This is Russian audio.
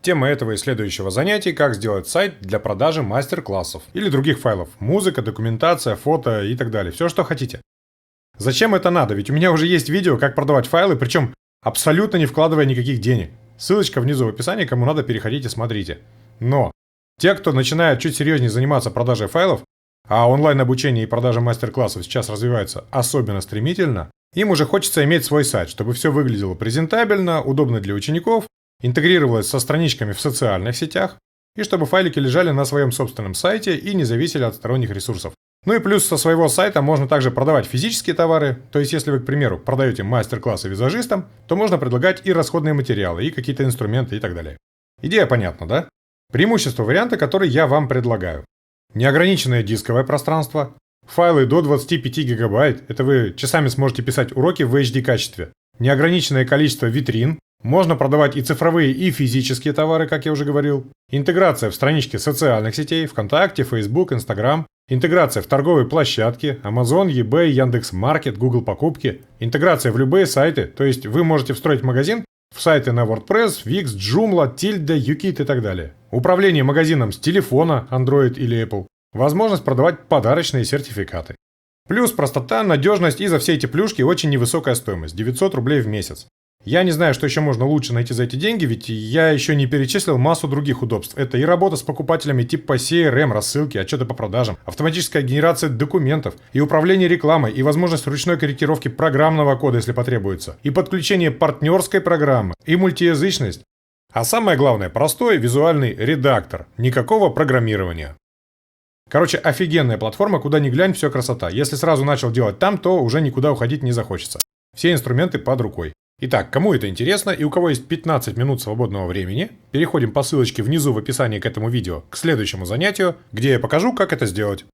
Тема этого и следующего занятия – как сделать сайт для продажи мастер-классов или других файлов. Музыка, документация, фото и так далее. Все, что хотите. Зачем это надо? Ведь у меня уже есть видео, как продавать файлы, причем абсолютно не вкладывая никаких денег. Ссылочка внизу в описании, кому надо, переходите, смотрите. Но те, кто начинает чуть серьезнее заниматься продажей файлов, а онлайн-обучение и продажа мастер-классов сейчас развиваются особенно стремительно, им уже хочется иметь свой сайт, чтобы все выглядело презентабельно, удобно для учеников, интегрировалось со страничками в социальных сетях, и чтобы файлики лежали на своем собственном сайте и не зависели от сторонних ресурсов. Ну и плюс со своего сайта можно также продавать физические товары, то есть если вы, к примеру, продаете мастер-классы визажистам, то можно предлагать и расходные материалы, и какие-то инструменты и так далее. Идея понятна, да? Преимущество варианта, который я вам предлагаю. Неограниченное дисковое пространство, файлы до 25 гигабайт, это вы часами сможете писать уроки в HD качестве, неограниченное количество витрин, можно продавать и цифровые, и физические товары, как я уже говорил, интеграция в странички социальных сетей, ВКонтакте, Facebook, Instagram, интеграция в торговые площадки, Amazon, eBay, Яндекс.Маркет, Google покупки, интеграция в любые сайты, то есть вы можете встроить магазин в сайты на WordPress, Wix, Joomla, Tilda, UKit и так далее. Управление магазином с телефона, Android или Apple. Возможность продавать подарочные сертификаты. Плюс простота, надежность и за все эти плюшки очень невысокая стоимость – 900 рублей в месяц. Я не знаю, что еще можно лучше найти за эти деньги, ведь я еще не перечислил массу других удобств. Это и работа с покупателями типа CRM, рассылки, отчеты по продажам, автоматическая генерация документов, и управление рекламой, и возможность ручной корректировки программного кода, если потребуется, и подключение партнерской программы, и мультиязычность. А самое главное, простой визуальный редактор. Никакого программирования. Короче, офигенная платформа, куда ни глянь, все красота. Если сразу начал делать там, то уже никуда уходить не захочется. Все инструменты под рукой. Итак, кому это интересно и у кого есть 15 минут свободного времени, переходим по ссылочке внизу в описании к этому видео к следующему занятию, где я покажу, как это сделать.